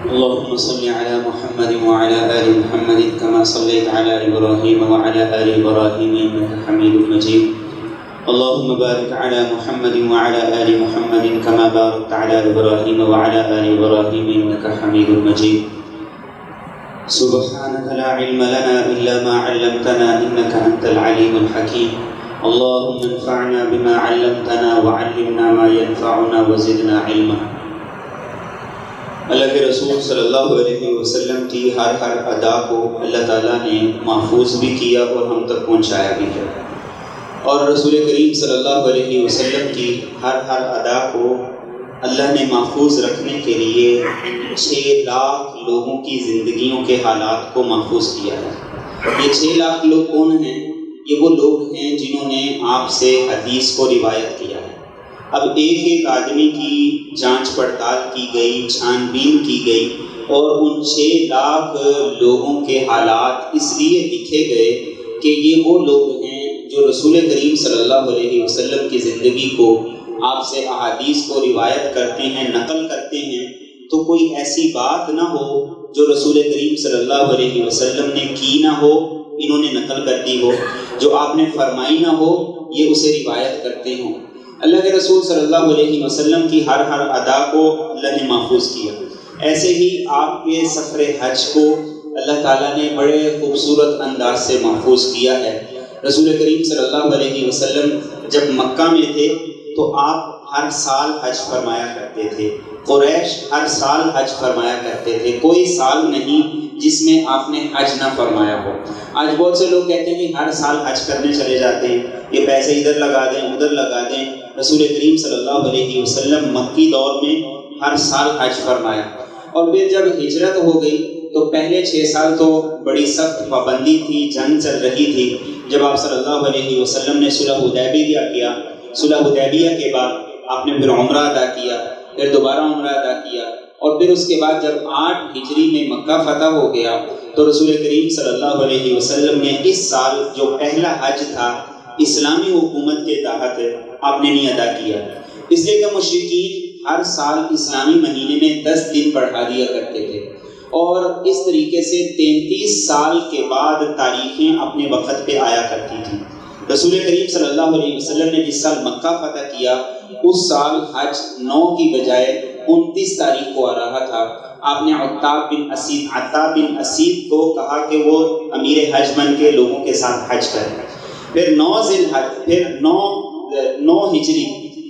اللهم صل على محمد وعلى آل محمد كما صليت على إبراهيم وعلى آل إبراهيم إنك حميد مجيد. اللهم بارك على محمد وعلى آل محمد كما باركت على إبراهيم وعلى آل إبراهيم إنك حميد مجيد. سبحانك لا علم لنا إلا ما علمتنا إنك أنت العليم الحكيم. اللهم انفعنا بما علمتنا وعلمنا ما ينفعنا وزدنا علما. اللہ کے رسول صلی اللہ علیہ وسلم کی ہر ادا کو اللہ تعالیٰ نے محفوظ بھی کیا اور ہم تک پہنچایا بھی ہے، اور رسول کریم صلی اللہ علیہ وسلم کی ہر ادا کو اللہ نے محفوظ رکھنے کے لیے 6 لاکھ لوگوں کی زندگیوں کے حالات کو محفوظ کیا ہے۔ یہ 6 لاکھ لوگ کون ہیں؟ یہ وہ لوگ ہیں جنہوں نے آپ سے حدیث کو روایت کیا ہے۔ اب ایک آدمی کی جانچ پڑتال کی گئی، چھان بین کی گئی، اور ان 6 لاکھ لوگوں کے حالات اس لیے لکھے گئے کہ یہ وہ لوگ ہیں جو رسول کریم صلی اللہ علیہ وسلم کی زندگی کو، آپ سے احادیث کو روایت کرتے ہیں، نقل کرتے ہیں، تو کوئی ایسی بات نہ ہو جو رسول کریم صلی اللہ علیہ وسلم نے کی نہ ہو، انہوں نے نقل کر دی ہو، جو آپ نے فرمائی نہ ہو، یہ اسے روایت کرتے ہوں۔ اللہ کے رسول صلی اللہ علیہ وسلم کی ہر ادا کو اللہ نے محفوظ کیا۔ ایسے ہی آپ کے سفر حج کو اللہ تعالیٰ نے بڑے خوبصورت انداز سے محفوظ کیا ہے۔ رسول کریم صلی اللہ علیہ وسلم جب مکہ میں تھے تو آپ ہر سال حج فرمایا کرتے تھے، قریش ہر سال حج فرمایا کرتے تھے، کوئی سال نہیں جس میں آپ نے حج نہ فرمایا ہو۔ آج بہت سے لوگ کہتے ہیں کہ ہر سال حج کرنے چلے جاتے ہیں، یہ پیسے ادھر لگا دیں ادھر لگا دیں۔ رسول کریم صلی اللہ علیہ وسلم مکی دور میں ہر سال حج فرمایا، اور پھر جب ہجرت ہو گئی تو پہلے 6 سال تو بڑی سخت پابندی تھی، جنگ چل رہی تھی۔ جب آپ صلی اللہ علیہ وسلم نے صلح حدیبیہ کیا، صلح حدیبیہ کے بعد آپ نے پھر عمرہ ادا کیا، پھر دوبارہ عمرہ ادا کیا، اور پھر اس کے بعد جب 8 ہجری میں مکہ فتح ہو گیا تو رسول کریم صلی اللہ علیہ وسلم نے اس سال جو پہلا حج تھا اسلامی حکومت کے تحت آپ نے نہیں ادا کیا، اس لیے کہ مشرکین ہر سال اسلامی مہینے میں 10 دن بڑھا دیا کرتے تھے، اور اس طریقے سے 33 سال کے بعد تاریخیں اپنے وقت پہ آیا کرتی تھیں۔ رسول کریم صلی اللہ علیہ وسلم نے جس سال مکہ فتح کیا اس سال حج 9 کی بجائے 29 تاریخ کو آ رہا تھا۔ آپ نے عتاب بن اسید کو کہا کہ وہ امیر حج بن کے لوگوں کے ساتھ حج کریں۔ پھر 9 ہجری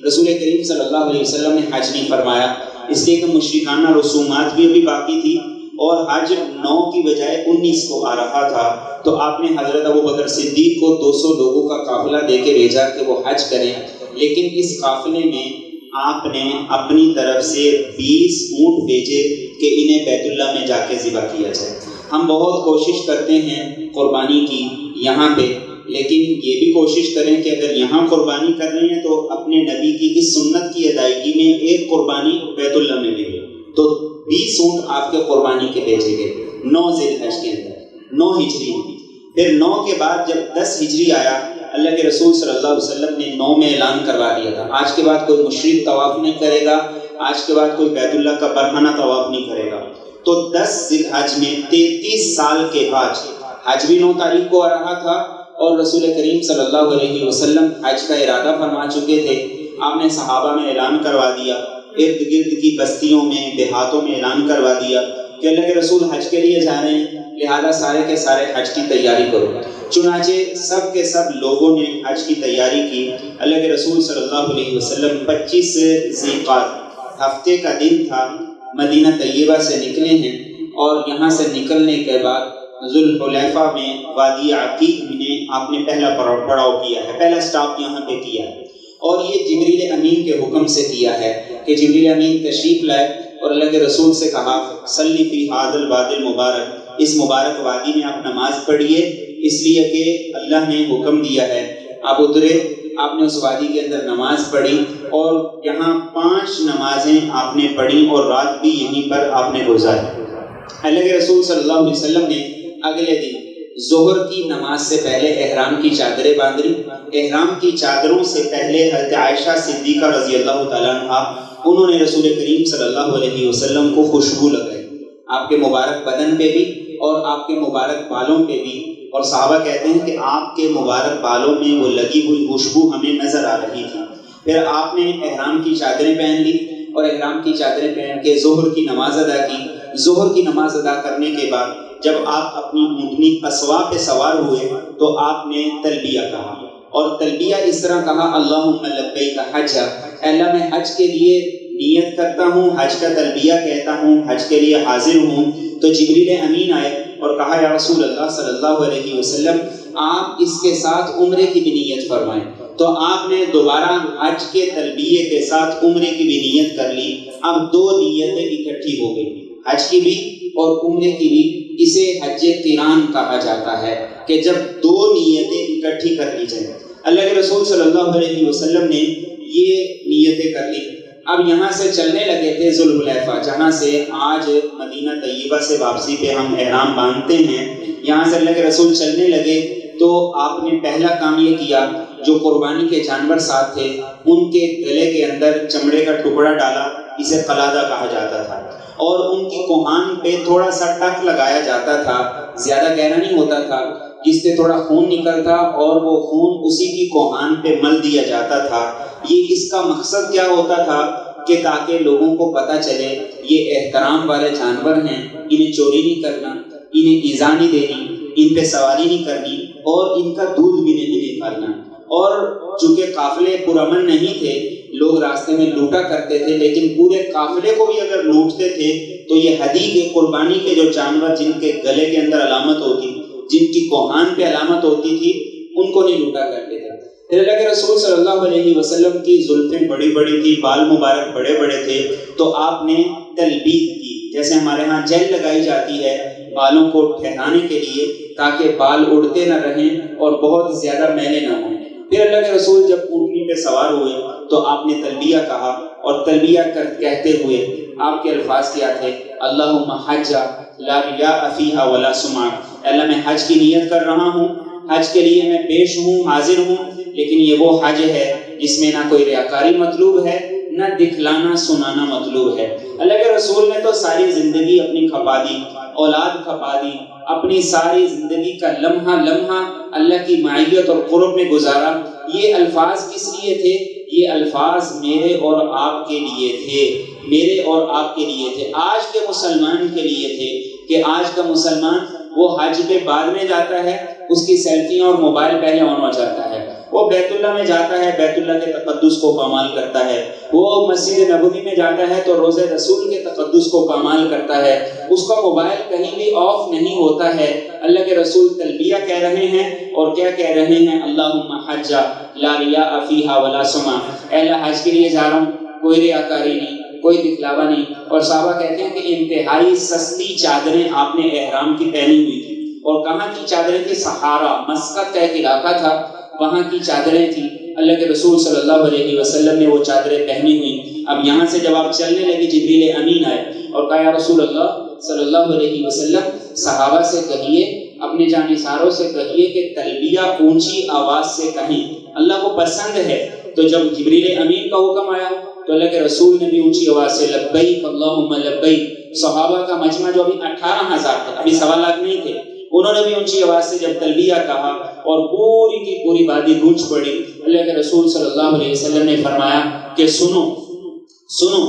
رسول کریم صلی اللہ علیہ وسلم نے حج نہیں فرمایا، اس لیے کہ مشرکانہ رسومات بھی ابھی باقی تھی، اور حج 9 کی بجائے 19 کو آ رہا تھا، تو آپ نے حضرت ابوبکر صدیق کو 200 لوگوں کا قافلہ دے کے بھیجا کہ وہ حج کریں، لیکن اس قافلے میں آپ نے اپنی طرف سے 20 اونٹ بھیجے کہ انہیں بیت اللہ میں جا کے ذبح کیا جائے۔ ہم بہت کوشش کرتے ہیں قربانی کی یہاں پہ، لیکن یہ بھی کوشش کریں کہ اگر یہاں قربانی کر رہے ہیں تو اپنے نبی کی اس سنت کی ادائیگی میں ایک قربانی بیت اللہ میں لے، تو 20 اونٹ آپ کے قربانی کے بھیجے گئے 9 ذی الحج کے اندر، 9 ہجری میں۔ پھر 9 کے بعد جب 10 ہجری آیا، اللہ کے رسول صلی اللہ علیہ وسلم نے 9 میں اعلان کروا دیا تھا آج کے بعد کوئی مشرک طواف نہیں کرے گا، آج کے بعد کوئی بیت اللہ کا برہنہ طواف نہیں کرے گا۔ تو 10 ذی الحج میں 33 سال کے بعد حج بھی 9 تاریخ کو آ رہا تھا، اور رسول کریم صلی اللہ علیہ وسلم حج کا ارادہ فرما چکے تھے۔ آپ نے صحابہ میں اعلان کروا دیا، ارد گرد کی بستیوں میں دیہاتوں میں اعلان کروا دیا کہ اللہ کے رسول حج کے لیے جا رہے ہیں، لہذا سارے کے سارے حج کی تیاری کرو۔ چنانچہ سب کے سب لوگوں نے حج کی تیاری کی۔ اللہ کے رسول صلی اللہ علیہ وسلم 25 ذی القعدہ ہفتے کا دن تھا، مدینہ طیبہ سے نکلے ہیں، اور یہاں سے نکلنے کے بعد ذوالحلیفہ میں وادی عقیق میں آپ نے پہلا پڑاؤ کیا ہے، پہلا سٹاپ یہاں پہ کیا ہے، اور یہ جبریل امین کے حکم سے کیا ہے کہ جبریل امین تشریف لائے اور اللہ کے رسول سے کہا صلی فی ھذا الوادی المبارک، اس مبارک وادی میں آپ نماز پڑھیے، اس لیے کہ اللہ نے حکم دیا ہے۔ آپ اترے، آپ نے اس وادی کے اندر نماز پڑھی، اور یہاں 5 نمازیں آپ نے پڑھی اور رات بھی یہیں پر آپ نے گزاری۔ اللہ کے رسول صلی اللہ علیہ وسلم نے اگلے دن ظہر کی نماز سے پہلے احرام کی چادریں باندھ لی۔ احرام کی چادروں سے پہلے حضرت عائشہ صدیقہ رضی اللہ تعالیٰ عنہ، انہوں نے رسول کریم صلی اللہ علیہ وسلم کو خوشبو لگائی، آپ کے مبارک بدن پہ بھی اور آپ کے مبارک بالوں پہ بھی. اور صحابہ کہتے ہیں کہ آپ کے مبارک بالوں میں وہ لگی ہوئی خوشبو ہمیں نظر آ رہی تھی. پھر آپ نے احرام کی چادریں پہن لی اور احرام کی چادریں پہن کے ظہر کی نماز ادا کی. ظہر کی نماز ادا کرنے کے بعد جب آپ اپنی اونٹنی قصواء پہ سوار ہوئے تو آپ نے تلبیہ کہا، اور تلبیہ اس طرح کہا: اللہم لبیک حج، اللہ میں حج کے لیے نیت کرتا ہوں، حج کا تلبیہ کہتا ہوں، حج کے لیے حاضر ہوں. تو جبریل امین آئے اور کہا: یا رسول اللہ صلی اللہ علیہ وسلم، آپ اس کے ساتھ عمرے کی بھی نیت فرمائیں. تو آپ نے دوبارہ حج کے تلبیے کے ساتھ عمرے کی بھی نیت کر لی. اب دو نیتیں اکٹھی ہو گئی، حج کی بھی اور عمرے کی بھی. اسے حج قران کہا جاتا ہے کہ جب دو نیتیں اکٹھی کر لی جائیں. اللہ کے رسول صلی اللہ علیہ وسلم نے یہ نیتیں کر لی. اب یہاں سے چلنے لگے تھے ذوالحلیفہ، جہاں سے آج مدینہ طیبہ سے واپسی پہ ہم احرام باندھتے ہیں. یہاں سے اللہ کے رسول چلنے لگے تو آپ نے پہلا کام یہ کیا، جو قربانی کے جانور ساتھ تھے ان کے گلے کے اندر چمڑے کا ٹکڑا ڈالا، اسے قلادہ کہا جاتا تھا، اور ان کی کوہان پہ تھوڑا سا ٹک لگایا جاتا تھا، زیادہ گہرا نہیں ہوتا تھا، جس سے تھوڑا خون نکلتا اور وہ خون اسی کی کوہان پہ مل دیا جاتا تھا. یہ اس کا مقصد کیا ہوتا تھا کہ تاکہ لوگوں کو پتہ چلے یہ احترام والے جانور ہیں، انہیں چوری نہیں کرنا، انہیں ایذا نہیں دینی، ان پہ سواری نہیں کرنی اور ان کا دودھ بھی نہیں نکالنا. اور چونکہ قافلے پرامن نہیں تھے، لوگ راستے میں لوٹا کرتے تھے، لیکن پورے قافلے کو بھی اگر لوٹتے تھے تو یہ ہدی کے قربانی کے جو جانور جن کے گلے کے اندر علامت ہوتی، جن کی کوہان پہ علامت ہوتی تھی، ان کو نہیں لوٹا کرتے تھے. پھر اللہ کے رسول صلی اللہ علیہ وسلم کی زلفیں بڑی بڑی تھی، بال مبارک بڑے بڑے تھے، تو آپ نے تلبید کی. جیسے ہمارے ہاں جیل لگائی جاتی ہے بالوں کو ٹھہرانے کے لیے تاکہ بال اڑتے نہ رہیں اور بہت زیادہ میلے نہ ہوں. پھر اللہ کے رسول جب اونٹنی پہ سوار ہوئے تو آپ نے تلبیہ کہا، اور تلبیہ کہتے ہوئے آپ کے الفاظ کیا تھے: اللہم حج لا ریاء فیہا ولا سمعہ، اللہ میں حج کی نیت کر رہا ہوں، حج کے لیے میں پیش ہوں، حاضر ہوں، لیکن یہ وہ حج ہے جس میں نہ کوئی ریاکاری مطلوب ہے، نہ دکھلانا سنانا مطلوب ہے. اللہ کے رسول نے تو ساری زندگی اپنی کھپا دی، اولاد کھپا دی، اپنی ساری زندگی کا لمحہ لمحہ اللہ کی معیت اور قرب میں گزارا. یہ الفاظ کس لیے تھے؟ یہ الفاظ میرے اور آپ کے لیے تھے، میرے اور آپ کے لیے تھے، آج کے مسلمان کے لیے تھے. کہ آج کا مسلمان وہ حج پہ بعد میں جاتا ہے، اس کی سیلفیاں اور موبائل پہلے آن ہو جاتا ہے، وہ بیت اللہ میں جاتا ہے، بیت اللہ کے تقدس کو پامال کرتا ہے، وہ مسجد نبوی میں جاتا ہے تو روضہ رسول کے تقدس کو پامال کرتا ہے، اس کا موبائل کہیں بھی آف نہیں ہوتا ہے. اللہ کے رسول تلبیہ کہہ رہے ہیں اور کیا کہہ رہے ہیں؟ اللہم حج لا ریاء فیہا ولا سمعہ، اے اللہ حج کے لیے جا رہا ہوں، کوئی ریاکاری نہیں، کوئی دکھلاوا نہیں. اور صحابہ کہتے ہیں کہ انتہائی سستی چادریں آپ نے احرام کی پہنی ہوئی تھی. اور کہاں کی چادریں تھی؟ صحارا، مسقط کا ایک علاقہ تھا، وہاں کی چادریں تھیں. اللہ کے رسول صلی اللہ علیہ وسلم نے وہ چادریں پہنی ہوئی. اب یہاں سے جب آپ چلنے لگے جبریل امین آئے اور کہا: یا رسول اللہ صلی اللہ علیہ وسلم، صحابہ سے کہیے، اپنے جانثاروں سے کہیے کہ تلبیہ اونچی آواز سے کہیں، اللہ کو پسند ہے. تو جب جبریل امین کا حکم آیا تو اللہ کے رسول نے بھی اونچی آواز سے لبیک اللہم لبیک. صحابہ کا مجمع جو ابھی 18,000 تھا، ابھی 1.25 لاکھ نہیں تھے، انہوں نے بھی اونچی آواز سے جب تلبیہ کہا اور پوری کی پوری وادی گونج پڑی. اللہ کے رسول صلی اللہ علیہ وسلم نے فرمایا کہ سنو سنو،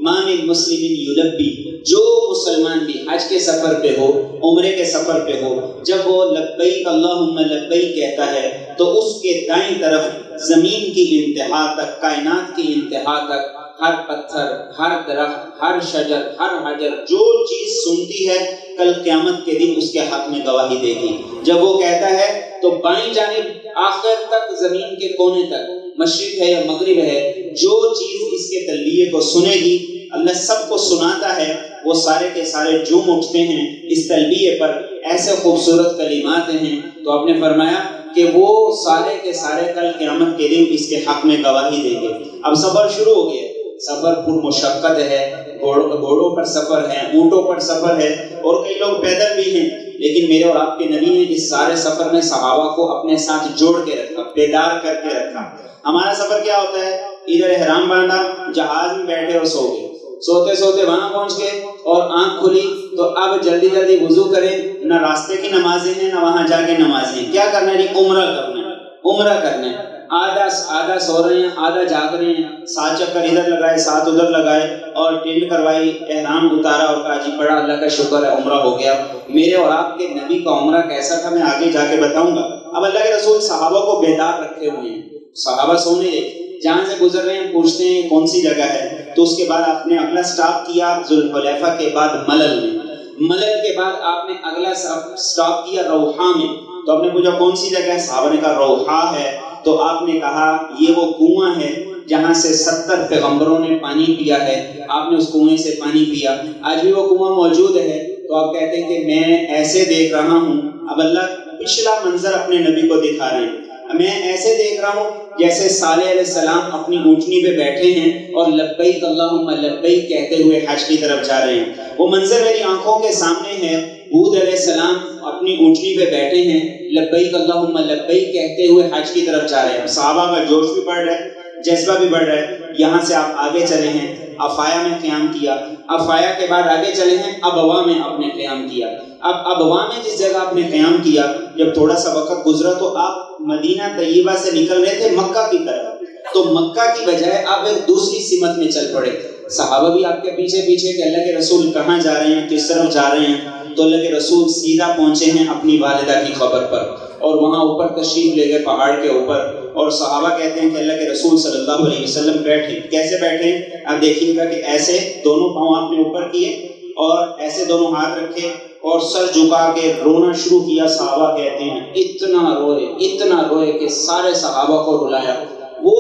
ما من مسلم یلبی، جو مسلمان بھی حج کے سفر پہ ہو، عمرے کے سفر پہ ہو، جب وہ لبیک اللہم لبیک کہتا ہے تو اس کے دائیں طرف زمین کی انتہا تک، کائنات کی انتہا تک، ہر پتھر، ہر درخت، ہر شجر، ہر حجر، جو چیز سنتی ہے کل قیامت کے دن اس کے حق میں گواہی دے گی. جب وہ کہتا ہے تو بائیں جانب آخر تک، زمین کے کونے تک، مشرق ہے یا مغرب ہے، جو چیز اس کے تلبیے کو سنے گی، اللہ سب کو سناتا ہے، وہ سارے کے سارے جھوم اٹھتے ہیں اس تلبیے پر. ایسے خوبصورت کلمات ہیں. تو آپ نے فرمایا کہ وہ سارے کے سارے کل قیامت کے دن اس کے حق میں گواہی دیں گے. اب سفر شروع ہو گیا. سفر پر مشقت ہے، گھوڑوں پر سفر ہے، اونٹوں پر سفر ہے، اور کئی لوگ پیدل بھی ہیں. لیکن میرے اور آپ کے نبی نے اس سارے سفر میں صحابہ کو اپنے ساتھ جوڑ کے رکھا، بیدار کر کے رکھا. ہمارا سفر کیا ہوتا ہے؟ ادھر احرام باندھا، جہاز میں بیٹھے اور سو گئے، سوتے سوتے وہاں پہنچ گئے اور آنکھ کھلی تو اب جلدی جلدی وضو کریں، نہ راستے کی نمازیں ہیں نہ وہاں جا کے نمازیں ہیں، کیا کرنا ہے جی؟ عمرہ کرنا ہے، عمرہ کرنا ہے۔ آدھا سو رہے ہیں، آدھا جاگ رہے ہیں، 7 چکر ادھر لگائے 7 ادھر لگائے اور ٹینٹ کروائی، احرام اتارا اور کہا جی بڑا اللہ کا شکر ہے عمرہ ہو گیا۔ میرے اور آپ کے نبی کا عمرہ کیسا تھا میں آگے جا کے بتاؤں گا۔ اب اللہ کے رسول صحابہ کو بیدار رکھے ہوئے ہیں، صحابہ سونے جہاں سے گزر رہے ہیں پوچھتے ہیں کون سی جگہ ہے، تو اس کے بعد آپ نے اگلا سٹاپ کیا ذوالحلیفہ کے بعد ملل میں، ملل کے بعد آپ نے اگلا سٹاپ کیا روحا میں، تو آپ نے پوچھا کون سی جگہ ہے؟ صحابہ نے کہا روحا ہے، تو آپ نے کہا یہ وہ کنواں ہے جہاں سے 70 پیغمبروں نے پانی پیا ہے، آپ نے اس کنویں سے پانی پیا، آج بھی وہ کنواں موجود ہے۔ تو آپ کہتے ہیں کہ میں ایسے دیکھ رہا ہوں، اب اللہ پچھلا منظر اپنے نبی کو دکھا رہے ہیں، میں ایسے دیکھ رہا ہوں جیسے صالح علیہ السلام اپنی اونٹنی پہ بیٹھے ہیں اور لبیک اللہم لبیک کہتے ہوئے حج کی طرف جا رہے ہیں، وہ منظر میری آنکھوں کے سامنے ہے۔ ہود علیہ السلام اپنی اونٹنی پہ بیٹھے ہیں، لبیک اللہم لبیک کہتے ہوئے حج کی طرف جا رہے ہیں۔ صحابہ کا جوش بھی بڑھ رہا ہے، جذبہ بھی بڑھ رہا ہے۔ یہاں سے آپ آگے چلے ہیں، افایا میں قیام کیا، افایا کے بعد آگے چلے ہیں، ابوا میں آپ نے قیام کیا۔ اب ابوا میں جس جگہ آپ نے قیام کیا، جب تھوڑا سا وقت گزرا تو آپ مدینہ طیبہ سے نکل رہے تھے مکہ کی طرف، تو مکہ کی بجائے آپ ایک دوسری سمت میں چل پڑے۔ صحابہ بھی آپ کے پیچھے پیچھے کہ اللہ کے رسول کہاں جا رہے ہیں، کس طرف جا رہے ہیں، تو اللہ کے رسول سیدھا پہنچے ہیں اپنی والدہ کی خبر پر، اور وہاں اوپر تشریف لے گئے پہاڑ کے اوپر، اور صحابہ کہتے ہیں کہ اللہ کے رسول صلی اللہ علیہ وسلم بیٹھے، کیسے بیٹھے؟ آپ دیکھیے گا کہ ایسے دونوں پاؤں آپ نے اوپر کیے اور ایسے دونوں ہاتھ رکھے اور سر جھکا کے رونا شروع کیا۔ صحابہ کہتے ہیں اتنا روئے کہ سارے صحابہ کو رلایا۔ وہ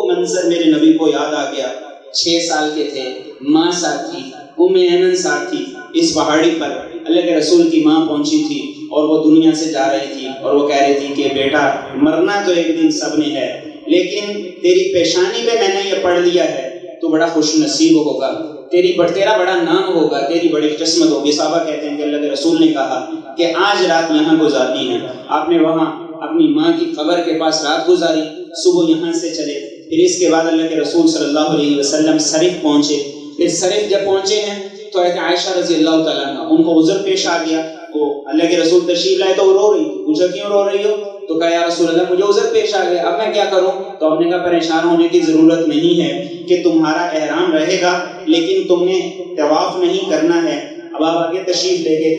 منظر میرے نبی کو یاد آ گیا، 6 سال کے تھے، ماں ساتھ تھی، ایمن ساتھ تھی، اس پہاڑی پر اللہ کے رسول کی ماں پہنچی تھی اور وہ دنیا سے جا رہی تھی، اور وہ کہہ رہی تھی کہ بیٹا مرنا تو ایک دن سب نے ہے، لیکن تیری پیشانی پہ میں نے یہ پڑھ لیا ہے تو بڑا خوش نصیب ہوگا، تیرا بڑا نام ہوگا، تیری بڑی قسمت ہوگی۔ صحابہ کہتے ہیں کہ اللہ کے رسول نے کہا کہ آج رات یہاں گزارنی ہے۔ آپ نے وہاں اپنی ماں کی قبر کے پاس رات گزاری، صبح یہاں سے چلے، پھر اس کے بعد اللہ کے رسول صلی اللہ علیہ وسلم صرف پہنچے۔ پھر صرف جب پہنچے ہیں تو حضرت عائشہ رضی اللہ تعالیٰ عنہ ان کو عذر پیش آ گیا، وہ اللہ کے رسول تشریف لائے تو وہ رو رہی تھی، پوچھا کیوں رو رہی ہو؟ تو کہا یا رسول اللہ مجھے عذر پیش آ گیا، اب میں کیا کروں؟ تو ہم نے کہا پریشان ہونے کی ضرورت نہیں ہے کہ تمہارا احرام رہے گا لیکن تم نے طواف نہیں کرنا ہے۔ اب آپ آگے تشریف لے گئے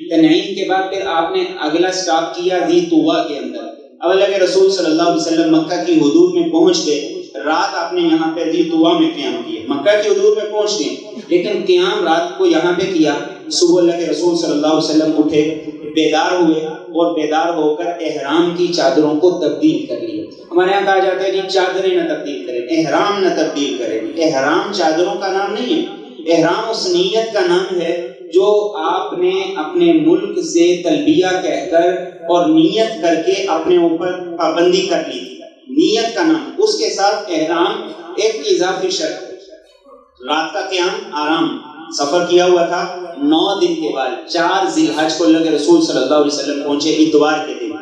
تنعیم کے بعد پھر آپ نے اگلا سٹاپ کیا ذی طویٰ کے اندر۔ اب اللہ کے رسول صلی اللہ علیہ وسلم مکہ کی حدود میں پہنچ گئے، رات آپ نے یہاں پہ ذی طویٰ میں قیام کیا، مکہ کی حدود میں پہنچ گئے لیکن قیام رات کو یہاں پہ کیا۔ صبح اللہ کے رسول صلی اللہ علیہ وسلم اٹھے، بیدار ہوئے اور بیدار ہو کر احرام کی چادروں کو تبدیل کر لیا۔ ہمارے یہاں کہا جاتا ہے کہ چادریں نہ تبدیل کریں، احرام نہ تبدیل کریں۔ احرام چادروں کا نام نہیں ہے، احرام اس نیت کا نام ہے جو آپ نے اپنے ملک سے تلبیہ کہہ کر اور نیت کر کے اپنے اوپر پابندی کر لی تھی، نیت کا نام، اس کے ساتھ احرام ایک اضافی شرط ہے۔ رات کا قیام آرام، سفر کیا ہوا تھا، 9 دن کے بعد 4 ذی الحج کو اللہ کے رسول صلی اللہ علیہ وسلم پہنچے اتوار کے دن،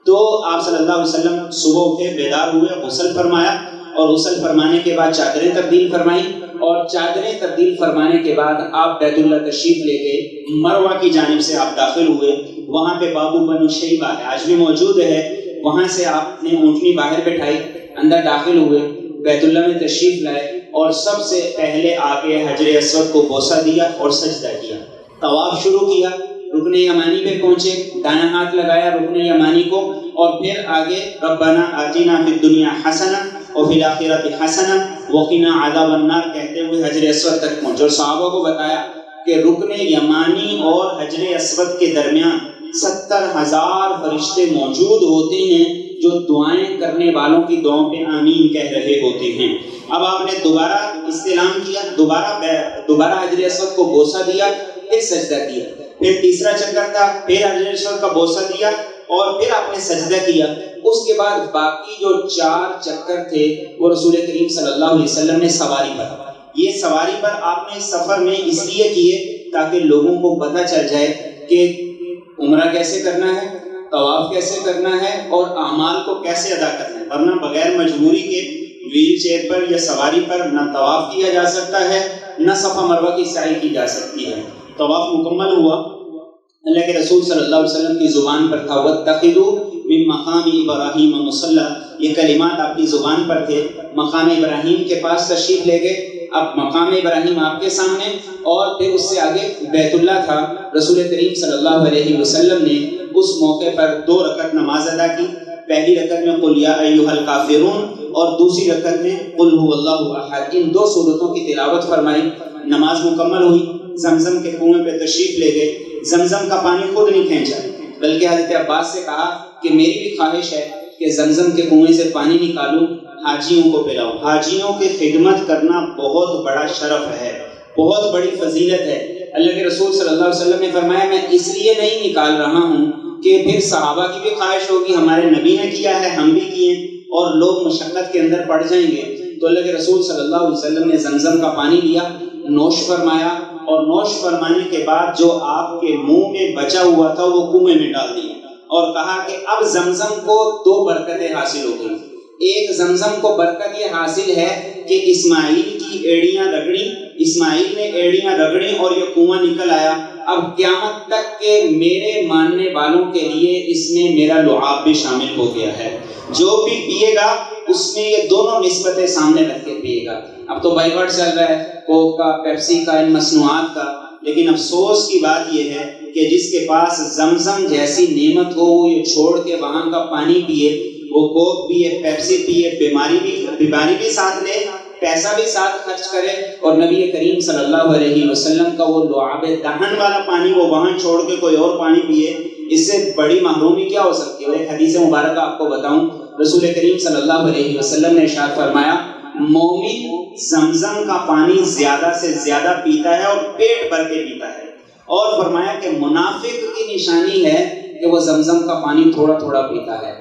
تو آپ صلی اللہ علیہ وسلم صبح اٹھے، بیدار ہوئے، غسل فرمایا اور غسل فرمانے کے بعد چادریں تبدیل فرمائیں، اور چادریں تبدیل فرمانے کے بعد آپ بیت اللہ تشریف لے گئے، مروہ کی جانب سے آپ داخل ہوئے، وہاں پہ بابو بنو شیبہ ہے، آج بھی موجود ہے، وہاں سے آپ نے اونٹنی باہر بٹھائی، اندر داخل ہوئے، بیت اللہ میں تشریف لائے اور سب سے پہلے آگے حجر اسود کو بوسہ دیا اور سجدہ کیا، طواف شروع کیا، رکن یمانی پہ پہنچے، دائیں ہاتھ لگایا رکن یمانی کو، اور پھر آگے ربنا آتنا فی الدنیا حسنہ وفی الآخرۃ حسنہ وقنا عذاب النار کہتے ہوئے حجر اسود تک پہنچے، اور صحابہ کو بتایا کہ رکن یمانی اور حجر اسود کے درمیان 70,000 فرشتے موجود ہوتے ہیں جو دعائیں کرنے والوں کی دعاؤں پہ آمین کہہ رہے ہوتے ہیں۔ اب آپ نے دوبارہ استلام کیا، دوبارہ حجر اسود کو بوسہ دیا، پھر سجدہ کیا، پھر تیسرا چکر تھا، پھر حجر اسود کا بوسہ دیا اور پھر آپ نے سجدہ کیا۔ اس کے بعد باقی جو 4 چکر تھے وہ رسول کریم صلی اللہ علیہ وسلم نے سواری پر، یہ سواری پر آپ نے سفر میں اس لیے کیے تاکہ لوگوں کو پتہ چل جائے کہ عمرہ کیسے کرنا ہے، طواف کیسے کرنا ہے اور اعمال کو کیسے ادا کرنا ہے، ورنہ بغیر مجبوری کے ویل چیئر پر یا سواری پر نہ طواف کیا جا سکتا ہے نہ صفا مروہ کی سعی کی جا سکتی ہے۔ طواف مکمل ہوا، اللہ کے رسول صلی اللہ علیہ وسلم کی زبان پر تھا وَاتَّخِذُوا مِن مَقَامِ إِبْرَاهِيمَ مُصَلًّى، یہ کلمات آپ کی زبان پر تھے۔ مقام ابراہیم کے پاس تشریف لے گئے، اب مقام ابراہیم آپ کے سامنے اور پھر اس سے آگے بیت اللہ تھا۔ رسول کریم صلی اللہ علیہ وسلم نے اس موقع پر 2 رکعت نماز ادا کی، پہلی رکعت میں قل یا ایھا الکافرون اور دوسری رکعت میں قل ھو اللہ احد، ان 2 سورتوں کی تلاوت فرمائی۔ نماز مکمل ہوئی، زمزم کے کنویں پہ تشریف لے گئے۔ زمزم کا پانی خود نہیں کھینچا، بلکہ حضرت عباس سے کہا کہ میری بھی خواہش ہے کہ زمزم کے کنویں سے پانی نکالوں، حاجیوں کو پلاؤ۔ حاجیوں کی خدمت کرنا بہت بڑا شرف ہے، بہت بڑی فضیلت ہے۔ اللہ کے رسول صلی اللہ علیہ وسلم نے فرمایا میں اس لیے نہیں نکال رہا ہوں کہ پھر صحابہ کی بھی خواہش ہوگی، ہمارے نبی نے کیا ہے ہم بھی کیے، اور لوگ مشقت کے اندر پڑ جائیں گے۔ تو اللہ کے رسول صلی اللہ علیہ وسلم نے زمزم کا پانی لیا، نوش فرمایا، اور نوش فرمانے کے بعد جو آپ کے منہ میں بچا ہوا تھا وہ کنویں میں ڈال دیا، اور کہا کہ اب زمزم کو 2 برکتیں حاصل ہو گئی۔ ایک، زمزم کو برکت یہ حاصل ہے کہ اسماعیل کی ایڑیاں رگڑی، اسماعیل نے ایڑیاں رگڑی اور یہ کنواں نکل آیا۔ اب قیامت تک کے میرے ماننے والوں کے لیے اس میں میرا لعاب بھی شامل ہو گیا ہے، جو بھی پیے گا اس میں یہ دونوں نسبتیں سامنے رکھ کے پیے گا۔ اب تو بائیکاٹ چل رہا ہے کوک کا، پیپسی کا، ان مصنوعات کا، لیکن افسوس کی بات یہ ہے کہ جس کے پاس زمزم جیسی نعمت ہو وہ یہ چھوڑ کے وہاں کا پانی پیے، وہ کوک پیے، پیپسی پیے، بیماری بھی ساتھ لے، پیسہ بھی ساتھ خرچ کرے، اور نبی کریم صلی اللہ علیہ وسلم کا وہ لعاب دہن والا پانی وہ وہاں چھوڑ کے کوئی اور پانی پیے۔ اس سے بڑی محرومی کیا ہو سکتی ہے؟ اور ایک حدیث مبارکہ آپ کو بتاؤں، رسول کریم صلی اللہ علیہ وسلم نے ارشاد فرمایا مومن زمزم کا پانی زیادہ سے زیادہ پیتا ہے اور پیٹ بھر کے پیتا ہے، اور فرمایا کہ منافق کی نشانی ہے کہ وہ زمزم کا پانی تھوڑا تھوڑا پیتا ہے۔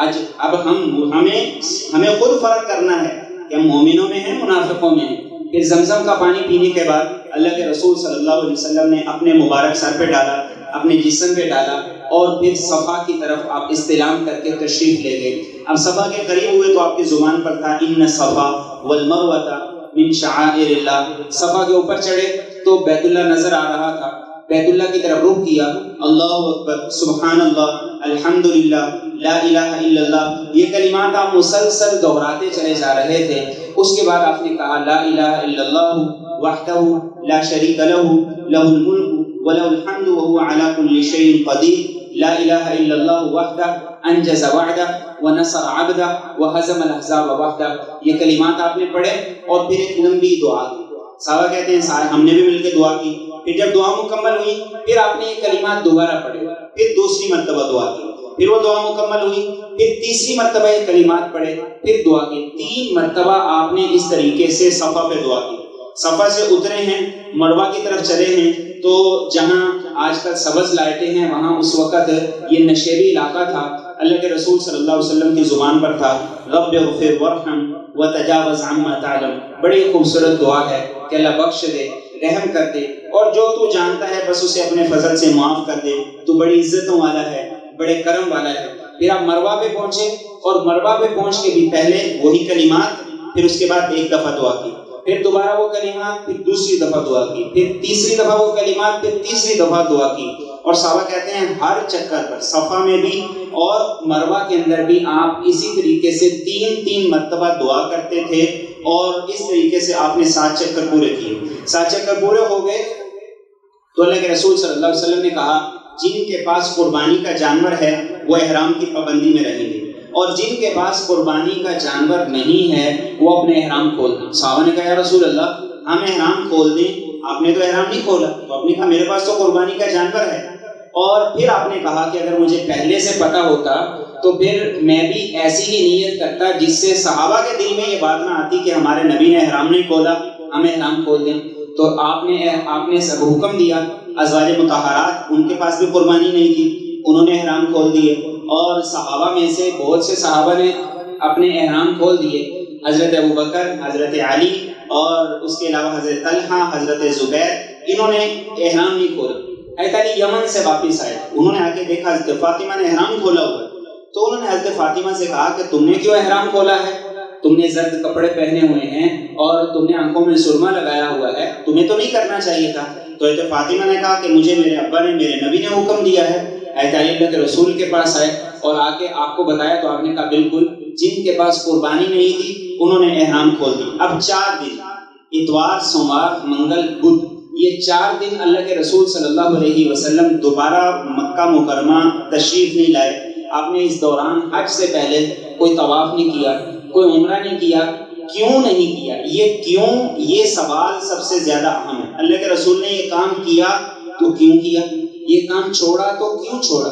آج اب ہمیں خود فرق کرنا ہے کہ ہم مومنوں میں ہیں منافقوں میں ہیں۔ پھر زمزم کا پانی پینے کے بعد اللہ کے رسول صلی اللہ علیہ وسلم نے اپنے مبارک سر پہ ڈالا، اپنے جسم پہ ڈالا، اور پھر صفا کی طرف آپ استلام کر کے تشریف لے گئے۔ اب صفا کے قریب ہوئے تو آپ کی زبان پر تھا ان الصفا والمروہ من شعائر اللہ۔ صفا کے اوپر چڑھے تو بیت اللہ نظر آ رہا تھا، بیت اللہ کی طرف رخ کیا، اللہ اکبر، سبحان اللہ، الحمدللہ، لا الہ الا اللہ، یہ کلمات آپ مسلسل دہراتے چلے جا رہے تھے۔ اس کے بعد آپ نے کہا لا الہ الا اللہ وحدہ لا شریک لہ لہ الملک ولہ الحمد وہو علی کل شیء قدیر، لا الہ الا اللہ وحدہ انجز وعدہ ونصر عبدہ وہزم الاحزاب وحدہ۔ یہ کلمات آپ نے پڑھے اور پھر ایک لمبی دعا کی۔ صحابہ کہتے ہیں ہم نے بھی مل کے دعا کی۔ پھر جب دعا مکمل ہوئی پھر آپ نے یہ کلمات دوبارہ پڑھے، پھر دوسری مرتبہ دعا کی، پھر وہ دعا مکمل ہوئی، پھر تیسری مرتبہ یہ کلمات پڑھے، پھر دعا کی۔ 3 مرتبہ آپ نے اس طریقے سے صفا پہ دعا کی۔ صفا سے اترے ہیں، مروہ کی طرف چلے ہیں، تو جہاں آج کل سبز لائٹیں ہیں وہاں اس وقت یہ نشیبی علاقہ تھا۔ اللہ کے رسول صلی اللہ علیہ وسلم کی زبان پر تھا رب اغفر وارحم وتجاوز عما تعلم۔ بڑی خوبصورت دعا ہے کہ اللہ بخش دے، رحم کر دے، اور جو تو جانتا ہے بس اسے اپنے فضل سے معاف کر دے، تو بڑی عزتوں والا ہے، بڑے کرم والا ہے۔ پھر آپ مروہ پہ پہنچے، اور مروہ پہ پہنچ کے بھی پہلے وہی کلمات، پھر اس کے بعد ایک دفعہ دعا کی، پھر دوبارہ وہ کلمات، پھر دوسری دفعہ دعا کی، پھر تیسری دفعہ وہ کلمات، پھر تیسری دفعہ دعا کی۔ اور صحابہ کہتے ہیں ہر چکر پر صفا میں بھی اور مروہ کے اندر بھی آپ اسی طریقے سے 3 مرتبہ دعا کرتے تھے، اور اس طریقے سے آپ نے 7 چکر پورے کیے۔ 7 چکر پورے ہو گئے تو اللہ کے رسول صلی اللہ علیہ وسلم نے کہا جن کے پاس قربانی کا جانور ہے وہ احرام کی پابندی میں رہیں گے، اور جن کے پاس قربانی کا جانور نہیں ہے وہ اپنے احرام کھول دیں۔ صحابہ نے کہا یا رسول اللہ ہم احرام کھول دیں؟ آپ نے تو احرام نہیں کھولا۔ تو آپ نے کہا میرے پاس تو قربانی کا جانور ہے۔ اور پھر آپ نے کہا کہ اگر مجھے پہلے سے پتا ہوتا تو پھر میں بھی ایسی ہی نیت کرتا جس سے صحابہ کے دل میں یہ بات نہ آتی کہ ہمارے نبی نے احرام نہیں کھولا، ہم احرام کھول دیں۔ تو آپ نے سب حکم دیا۔ ازواج مطہرات ان کے پاس بھی قربانی نہیں تھی، انہوں نے احرام کھول دیے، اور صحابہ میں سے بہت سے صحابہ نے اپنے احرام کھول دیے۔ حضرت ابوبکر، حضرت علی، اور اس کے علاوہ حضرت طلحہ، حضرت زبیر، انہوں نے احرام نہیں کھولا۔ حضرت علی یمن سے واپس آئے، انہوں نے آ کے دیکھا حضرت فاطمہ نے احرام کھولا ہوا، تو انہوں نے حضرت فاطمہ سے کہا کہ تم نے کیوں احرام کھولا ہے؟ تم نے زرد کپڑے پہنے ہوئے ہیں اور تم نے آنکھوں میں سرما لگایا ہوا ہے، تمہیں تو نہیں کرنا چاہیے تھا۔ تو حضرت فاطمہ نے کہا کہ مجھے میرے ابا نے، میرے نبی نے حکم دیا ہے۔ حضرت علی اللہ کے رسول کے پاس آئے اور آ کے آپ کو بتایا تو آپ نے کہا بالکل، جن کے پاس قربانی نہیں تھی انہوں نے احرام کھول دی۔ اب 4 دن، اتوار، سوموار، منگل، بدھ، یہ 4 دن اللہ کے رسول صلی اللہ علیہ وسلم دوبارہ مکہ مکرمہ تشریف نہیں لائے۔ آپ نے اس دوران حج سے پہلے کوئی طواف نہیں کیا، کوئی عمرہ نہیں کیا۔ کیوں نہیں کیا؟ یہ سوال سب سے زیادہ اہم ہے۔ اللہ کے رسول نے یہ کام کیا تو کیوں کیا، یہ کام چھوڑا تو کیوں چھوڑا؟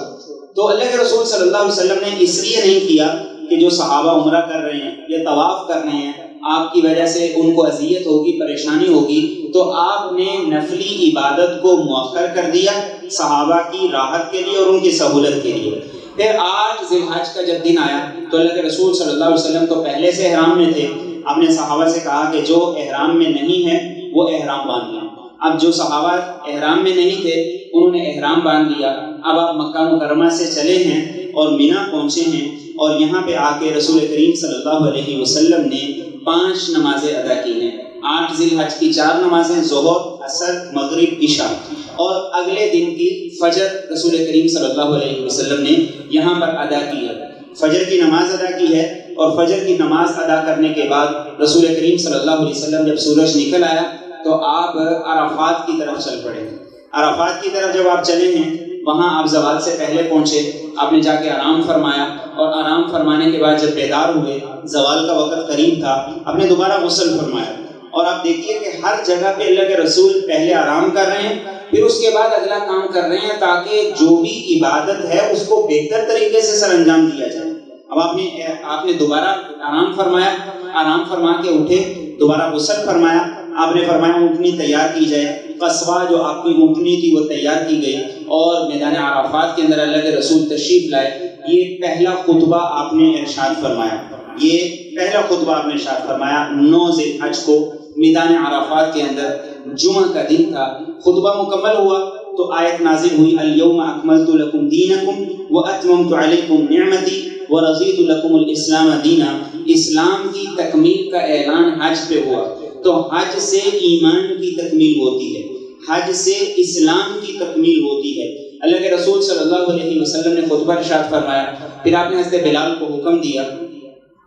تو اللہ کے رسول صلی اللہ علیہ وسلم نے اس لیے نہیں کیا کہ جو صحابہ عمرہ کر رہے ہیں یا طواف کر رہے ہیں، آپ کی وجہ سے ان کو اذیت ہوگی، پریشانی ہوگی، تو آپ نے نفلی عبادت کو مؤخر کر دیا صحابہ کی راحت کے لیے اور ان کی سہولت کے لیے۔ پھر 8 ذی الحج کا جب دن آیا تو اللہ کے رسول صلی اللہ علیہ وسلم تو پہلے سے احرام میں تھے۔ آپ نے صحابہ سے کہا کہ جو احرام میں نہیں ہے وہ احرام باندھ لیں۔ اب جو صحابہ احرام میں نہیں تھے انہوں نے احرام باندھ لیا۔ اب آپ مکہ مکرمہ سے چلے ہیں اور مینا پہنچے ہیں، اور یہاں پہ آ کے رسول کریم صلی اللہ علیہ وسلم نے 5 نمازیں ادا کی ہیں۔ 8 ذی الحج کی 4 نمازیں، ظہر، عصر، مغرب، عشاء، اور اگلے دن کی فجر رسول کریم صلی اللہ علیہ وسلم نے یہاں پر ادا کی ہے۔ فجر کی نماز ادا کی ہے، اور فجر کی نماز ادا کرنے کے بعد رسول کریم صلی اللہ علیہ وسلم جب سورج نکل آیا تو آپ عرفات کی طرف چل پڑے۔ عرفات کی طرف جب آپ چلے ہیں، وہاں آپ زوال سے پہلے پہنچے، آپ نے جا کے آرام فرمایا، اور آرام فرمانے کے بعد جب بیدار ہوئے، زوال کا وقت قریب تھا، آپ نے دوبارہ غسل فرمایا۔ اور آپ دیکھیے کہ ہر جگہ پہ اللہ کے رسول پہلے آرام کر رہے ہیں، پھر اس کے بعد اگلا کام کر رہے ہیں تاکہ جو بھی عبادت ہے اس کو بہتر طریقے سے سر انجام دیا جائے۔ اب آپ نے دوبارہ آرام فرمایا، آرام فرما کے اٹھے، دوبارہ غسل فرمایا۔ آپ نے فرمایا اونٹنی تیار کی جائے، قصوہ جو آپ کی اونٹنی تھی وہ تیار کی گئی، اور میدان عرفات کے اندر اللہ کے رسول تشریف لائے۔ یہ پہلا خطبہ آپ نے ارشاد فرمایا، یہ پہلا خطبہ آپ نے ارشاد فرمایا 9 ذی الحج کو میدان عرفات کے اندر، جمعہ کا دن تھا۔ خطبہ مکمل ہوا تو آیت نازل ہوئی، الیوم اکملت لکم دینکم واتممت علیکم نعمتی ورضیت لکم الاسلام دینا۔ اسلام کی تکمیل کا اعلان حج پہ ہوا، تو حج سے ایمان کی تکمیل ہوتی ہے، حج سے اسلام کی تکمیل ہوتی ہے۔ اللہ کے رسول صلی اللہ علیہ وسلم نے خطبہ ارشاد فرمایا، پھر آپ نے حضرت بلال کو حکم دیا،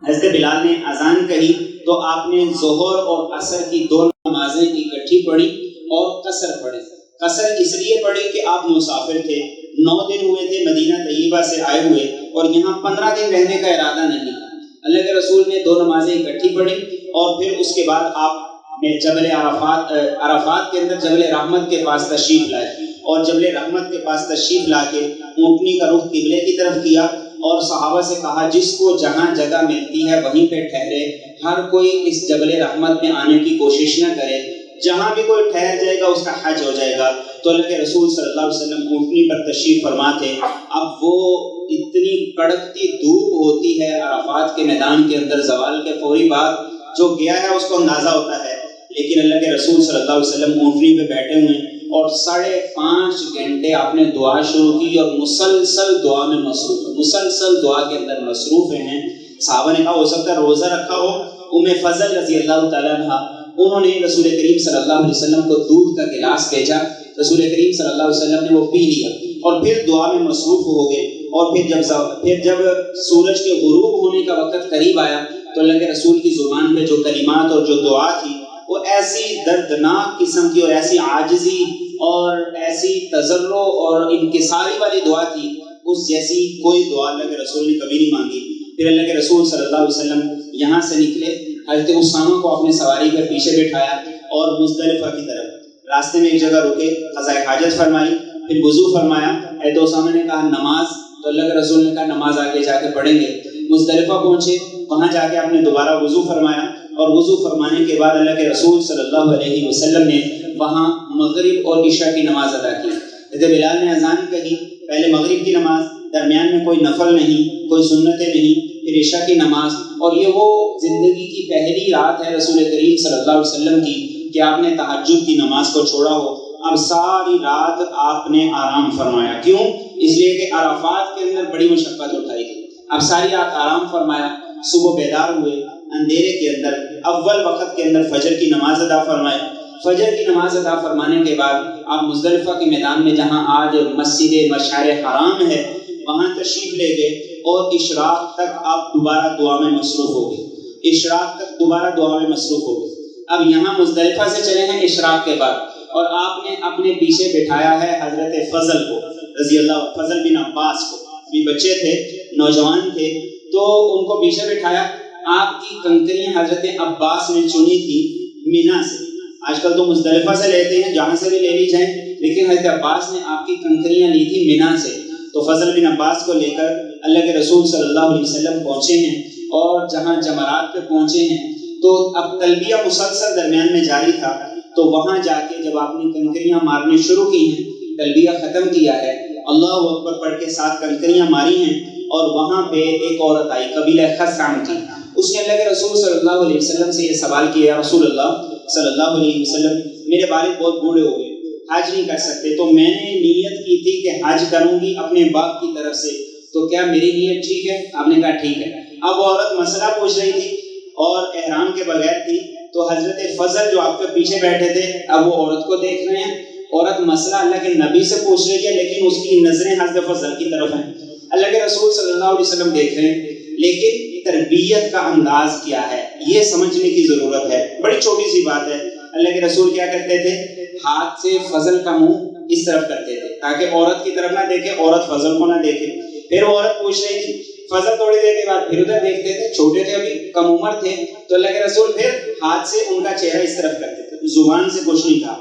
حضرت بلال نے اذان کہی تو آپ نے ظہر اور عصر کی 2 نمازیں اکٹھی پڑھی اور قصر پڑھی۔ قصر اس لیے پڑھی کہ آپ مسافر تھے، 9 دن ہوئے تھے مدینہ طیبہ سے آئے ہوئے، اور یہاں 15 دن رہنے کا ارادہ نہیں تھا۔ اللہ کے رسول نے 2 نمازیں اکٹھی پڑھی، اور پھر اس کے بعد آپ نے جبل عرفات کے اندر جبل رحمت کے پاس تشریف لائے، اور جبل رحمت کے پاس تشریف لا کے اونٹنی کا رخ قبلے کی طرف کیا، اور صحابہ سے کہا جس کو جہاں جگہ ملتی ہے وہیں پہ ٹھہرے، ہر کوئی اس جبل رحمت میں آنے کی کوشش نہ کرے، جہاں بھی کوئی ٹھہر جائے گا اس کا حج ہو جائے گا۔ تو اللہ کے رسول صلی اللہ علیہ وسلم اونٹنی پر تشریف فرما تھے۔ اب وہ اتنی کڑکتی دھوپ ہوتی ہے عرفات کے میدان کے اندر، زوال کے فوری بعد جو گیا ہے اس کو اندازہ ہوتا ہے، لیکن اللہ کے رسول صلی اللہ علیہ وسلم اونٹنی پہ بیٹھے ہوئے اور 5.5 گھنٹے آپ نے دعا شروع کی، اور مسلسل دعا میں مصروف، مسلسل دعا کے اندر مصروف ہیں۔ صحابہ نے کہا ہو سکتا ہے روزہ رکھا ہو۔ ام فضل رضی اللہ تعالیٰ عنہ، انہوں نے رسول کریم صلی اللہ علیہ وسلم کو دودھ کا گلاس بھیجا، رسول کریم صلی اللہ علیہ وسلم نے وہ پی لیا، اور پھر دعا میں مصروف ہو گئے۔ اور پھر جب سورج کے غروب ہونے کا وقت قریب آیا تو اللہ کے رسول کی زبان پہ جو کلمات اور جو دعا تھی وہ ایسی دردناک قسم کی اور ایسی عاجزی اور ایسی تضرع اور انکساری والی دعا تھی، اس جیسی کوئی دعا اللہ کے رسول نے کبھی نہیں مانگی۔ پھر اللہ کے رسول صلی اللہ علیہ وسلم یہاں سے نکلے، حضرت اسامہ کو اپنے سواری پر پیچھے بٹھایا اور مزدلفہ کی طرف راستے میں ایک جگہ رکے، قضاء حاجت فرمائی، پھر وضو فرمایا۔ حضرت اسامہ نے کہا نماز، تو اللہ کے رسول نے کہا نماز آگے جا کے پڑھیں گے۔ مزدلفہ پہنچے، وہاں جا کے آپ نے دوبارہ وضو فرمایا، اور وضو فرمانے کے بعد اللہ کے رسول صلی اللہ علیہ وسلم نے وہاں مغرب اور عشاء کی نماز ادا کی۔ حضرت بلال نے اذان کہی، پہلے مغرب کی نماز، درمیان میں کوئی نفل نہیں، کوئی سنتیں نہیں، پھر عشاء کی نماز۔ اور یہ وہ زندگی کی پہلی رات ہے رسول کریم صلی اللہ علیہ وسلم کی کہ آپ نے تہجد کی نماز کو چھوڑا ہو۔ اب ساری رات آپ نے آرام فرمایا، کیوں؟ اس لیے کہ عرفات کے اندر بڑی مشقت اٹھائی تھی۔ اب ساری رات آرام فرمایا، صبح بیدار ہوئے، اندھیرے کے اندر اول وقت کے اندر فجر کی نماز ادا فرمائے۔ فجر کی نماز ادا فرمانے کے بعد آپ مزدلفہ کے میدان میں جہاں آج مسجد مشعر حرام ہے وہاں تشریف لے گئے اور اشراق تک آپ دوبارہ دعا میں مصروف ہو گئے، اشراق تک دوبارہ دعا میں مصروف ہو گئے۔ اب یہاں مزدلفہ سے چلے ہیں اشراق کے بعد، اور آپ نے اپنے پیچھے بٹھایا ہے حضرت فضل کو رضی اللہ، فضل بن عباس کو، بھی بچے تھے، نوجوان تھے، تو ان کو پیچھے بٹھایا۔ آپ کی کنکریاں حضرت عباس نے چنی تھی مینا سے، آج کل تو مزدلفہ سے لیتے ہیں، جہاں سے بھی لے لی جائیں، لیکن حضرت عباس نے آپ کی کنکریاں لی تھی مینا سے۔ تو فضل بن عباس کو لے کر اللہ کے رسول صلی اللہ علیہ وسلم پہنچے ہیں، اور جہاں جمرات پہ پہنچے ہیں تو اب تلبیہ مسلسل درمیان میں جاری تھا، تو وہاں جا کے جب آپ نے کنکریاں مارنی شروع کی ہیں، تلبیہ ختم کیا ہے، اللہ اکبر پڑھ کے 7 کنکریاں ماری ہیں، اور وہاں پہ ایک عورت آئی، قبیلہ خثعم کی، اس نے اللہ کے رسول صلی اللہ علیہ وسلم سے یہ سوال کیا، یا رسول اللہ صلی اللہ علیہ وسلم، میرے والد بہت بوڑھے ہو گئے، حج نہیں کر سکتے، تو میں نے نیت کی تھی کہ حج کروں گی اپنے باپ کی طرف سے، تو کیا میری نیت ٹھیک ہے؟ آپ نے کہا ٹھیک ہے۔ اب وہ عورت مسئلہ پوچھ رہی تھی اور احرام کے بغیر تھی، تو حضرت فضل جو آپ کے پیچھے بیٹھے تھے اب وہ عورت کو دیکھ رہے ہیں، عورت مسئلہ اللہ کے نبی سے پوچھ رہی ہے لیکن اس کی نظریں حضرت فضل کی طرف ہیں، اللہ کے رسول صلی اللہ علیہ وسلم دیکھ رہے ہیں، لیکن تربیت کا انداز کیا ہے یہ سمجھنے کی ضرورت ہے۔ بڑی چھوٹی سی بات ہے، اللہ کے رسول کیا کرتے تھے، ہاتھ سے فضل کا منہ اس طرف کرتے تھے تاکہ عورت کی طرف نہ دیکھے، عورت فضل کو نہ دیکھے۔ پھر وہ عورت پوچھ رہی تھی، فضل تھوڑی دیر کے بعد پھر ادھر دیکھتے تھے، چھوٹے تھے ابھی، کم عمر تھے، تو اللہ کے رسول پھر ہاتھ سے ان کا چہرہ اس طرف کرتے تھے، زبان سے کچھ نہیں کہا۔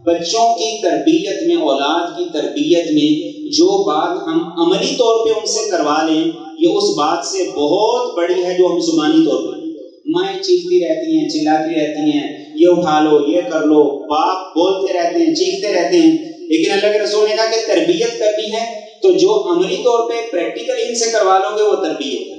بچوں کی تربیت میں، اولاد کی تربیت میں جو بات ہم عملی طور پہ ان سے کروا لیں یہ اس بات سے بہت بڑی ہے جو ہم زبانی طور پہ، مائیں چیختی رہتی ہیں، چلاتی رہتی ہیں، یہ اٹھا لو، یہ کر لو، باپ بولتے رہتے ہیں، چیختے رہتے ہیں، لیکن اللہ کے رسول نے کہا کہ تربیت کرنی ہے تو جو عملی طور پہ پریکٹیکلی ان سے کروا لو گے وہ تربیت ہے۔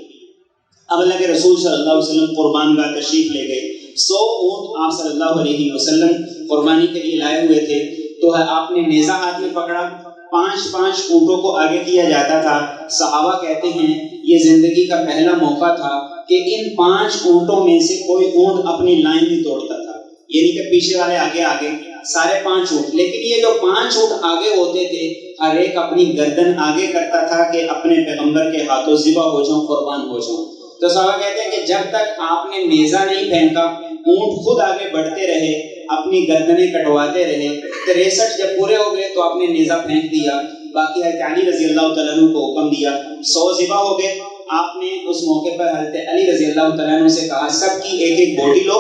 اب اللہ کے رسول صلی اللہ علیہ وسلم قربان گاہ تشریف لے گئے، 100 اونٹ آپ صلی اللہ علیہ وسلم قربانی کے لیے لائے ہوئے تھے، تو آپ نے نیزہ ہاتھ میں پکڑا، 5 اونٹوں کو آگے کیا جاتا تھا۔ صحابہ کہتے ہیں یہ زندگی کا پہلا موقع تھا کہ ان 5 اونٹوں میں سے کوئی اونٹ اپنی لائن نہیں توڑتا تھا، یعنی کہ پیچھے والے آگے سارے 5 اونٹ، لیکن یہ جو 5 اونٹ آگے ہوتے تھے ہر ایک اپنی گردن آگے کرتا تھا کہ اپنے پیغمبر کے ہاتھوں ذبح ہو جاؤں، قربان ہو جاؤں۔ تو صحابہ کہتے ہیں کہ جب تک آپ نے نیزہ نہیں پھینکا اونٹ خود آگے بڑھتے رہے، اپنی گردنیں کٹواتے رہے، 63 جب پورے ہو گئے تو آپ نے نیزہ پھینک دیا، باقی حضرت علی رضی اللہ تعالیٰ عنہ کو حکم دیا، 100 ذبح ہو گئے، آپ نے اس موقع پر حضرت علی رضی اللہ تعالیٰ عنہ سے کہا سب کی ایک بوٹی لو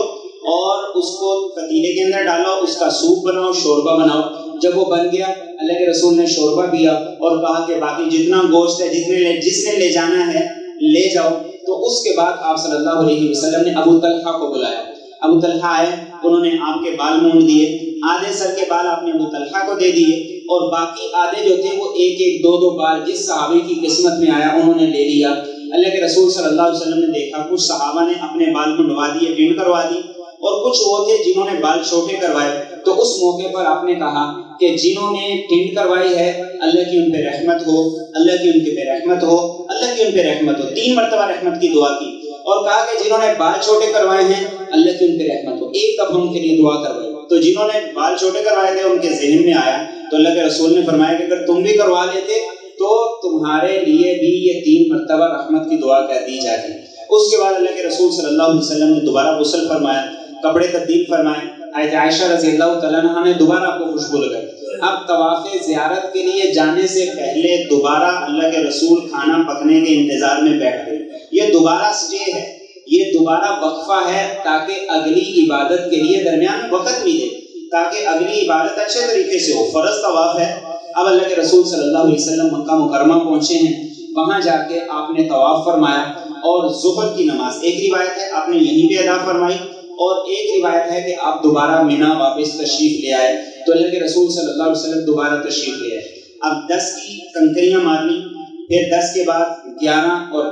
اور اس کو پتیلے کے اندر ڈالو، اس کا سوپ بناؤ، شوربہ بناؤ۔ جب وہ بن گیا اللہ کے رسول نے شوربہ پیا اور کہا کہ باقی جتنا گوشت ہے جس نے لے جانا ہے لے جاؤ۔ تو اس کے بعد آپ صلی اللہ علیہ وسلم نے ابو طلحہ کو بلایا، ابو طلحہ آئے، انہوں نے آپ کے بال مونڈ دیے، آدھے سر کے بال آپ نے ابو طلحہ کو دے دیے اور باقی آدھے جو تھے وہ 1-2 بال جس صحابی کی قسمت میں آیا انہوں نے لے لیا۔ اللہ کے رسول صلی اللہ علیہ وسلم نے دیکھا کچھ صحابہ نے اپنے بال منڈوا دیے، ٹینڈ کروا دی، اور کچھ وہ تھے جنہوں نے بال چھوٹے کروائے۔ تو اس موقع پر آپ نے کہا کہ جنہوں نے ٹینڈ کروائی ہے اللہ کی ان پہ رحمت ہو، اللہ کی ان کے پہ رحمت ہو، اللہ کی ان پہ رحمت ہو، 3 مرتبہ رحمت کی دعا کی، اور کہا کہ جنہوں نے بال چھوٹے کروائے ہیں اللہ کی ان پہ رحمت ہو، ایک دفعہ ان کے لیے دعا کروائی۔ تو جنہوں نے بال چھوٹے کروائے تھے ان کے ذہن میں آیا تو اللہ کے رسول نے فرمایا کہ اگر تم بھی کروا لیتے تو تمہارے لیے بھی یہ 3 مرتبہ رحمت کی دعا کر دی جاتی۔ اس کے بعد اللہ کے رسول صلی اللہ علیہ وسلم نے دوبارہ غسل فرمایا، کپڑے تبدیل فرمائے، حضرت عائشہ رضی اللہ تعالیٰ عنہ نے دوبارہ آپ کو خوشبو لگائی۔ اب طواف زیارت کے لیے جانے سے پہلے دوبارہ اللہ کے رسول کھانا پکنے کے انتظار میں بیٹھ گئے، یہ دوبارہ سٹے ہے، یہ دوبارہ وقفہ ہے تاکہ اگلی عبادت کے لیے درمیان میں وقت ملے، تاکہ اگلی عبادت اچھے طریقے سے ہو۔ فرض طواف ہے۔ اب اللہ کے رسول صلی اللہ علیہ وسلم مکہ مکرمہ پہنچے ہیں، وہاں جا کے آپ نے طواف فرمایا اور ظہر کی نماز، ایک روایت ہے آپ نے یہیں پہ ادا فرمائی اور ایک روایت ہے کہ آپ دوبارہ مینا واپس تشریف لے آئے۔ تو اللہ کے رسول صلی اللہ علیہ وسلم دوبارہ تشریف لے آئے۔ اب 10 کی کنکریاں مارنی، پھر 10 کے بعد 11 اور